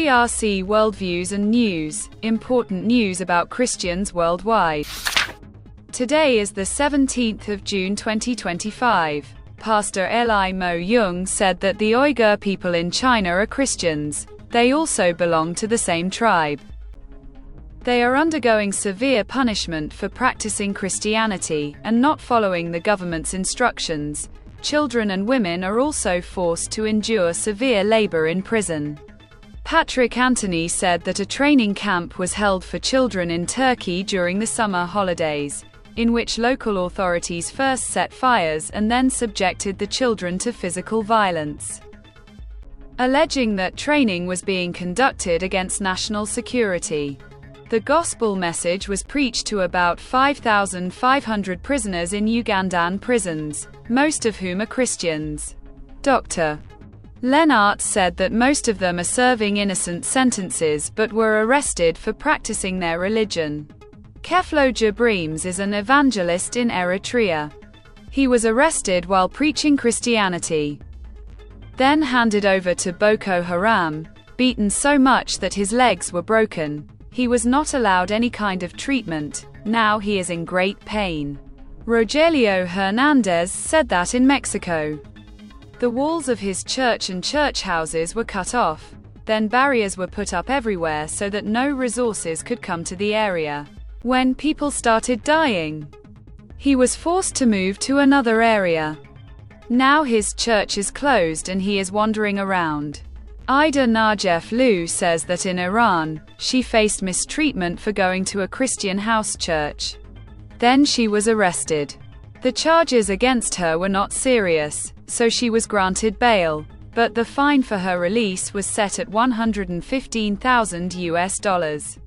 CRC Worldviews and News, important news about Christians worldwide. Today is the 17th of June 2025. Pastor Eli Mo Young said that the Uyghur people in China are Christians. They also belong to the same tribe. They are undergoing severe punishment for practicing Christianity and not following the government's instructions. Children and women are also forced to endure severe labor in prison. Patrick Anthony said that a training camp was held for children in Turkey during the summer holidays, in which local authorities first set fires and then subjected the children to physical violence, alleging that training was being conducted against national security. The gospel message was preached to about 5,500 prisoners in Ugandan prisons, most of whom are Christians. Dr. Lennart said that most of them are serving innocent sentences but were arrested for practicing their religion. Keflo Jabrims is an evangelist in Eritrea. He was arrested while preaching Christianity, then handed over to Boko Haram, beaten so much that his legs were broken. He was not allowed any kind of treatment. Now he is in great pain. Rogelio Hernandez said that in Mexico, the walls of his church and church houses were cut off. Then barriers were put up everywhere so that no resources could come to the area. When people started dying, he was forced to move to another area. Now his church is closed and he is wandering around. Ida Najef Lu says that in Iran, she faced mistreatment for going to a Christian house church. Then she was arrested. The charges against her were not serious, so she was granted bail, but the fine for her release was set at $115,000,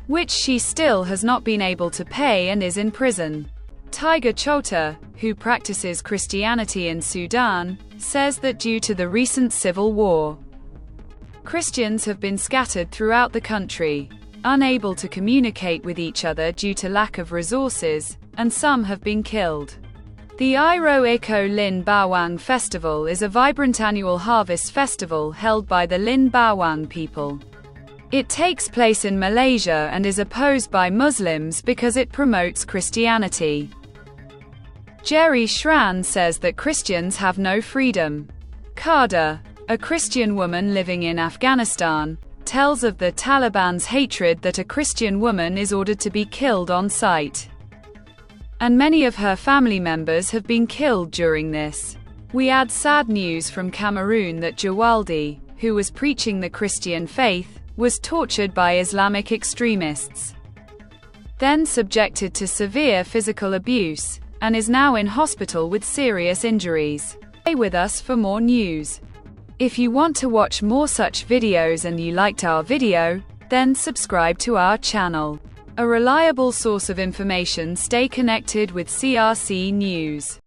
which she still has not been able to pay and is in prison. Tiger Chota, who practices Christianity in Sudan, says that due to the recent civil war, Christians have been scattered throughout the country, unable to communicate with each other due to lack of resources, and some have been killed. The Iro Eko Lin Bawang Festival is a vibrant annual harvest festival held by the Lin Bawang people. It takes place in Malaysia and is opposed by Muslims because it promotes Christianity. Jerry Schran says that Christians have no freedom. Kada, a Christian woman living in Afghanistan, tells of the Taliban's hatred that a Christian woman is ordered to be killed on sight, and many of her family members have been killed during this. We add sad news from Cameroon that Jawaldi, who was preaching the Christian faith, was tortured by Islamic extremists, then subjected to severe physical abuse, and is now in hospital with serious injuries. Stay with us for more news. If you want to watch more such videos and you liked our video, then subscribe to our channel. A reliable source of information. Stay connected with CRC News.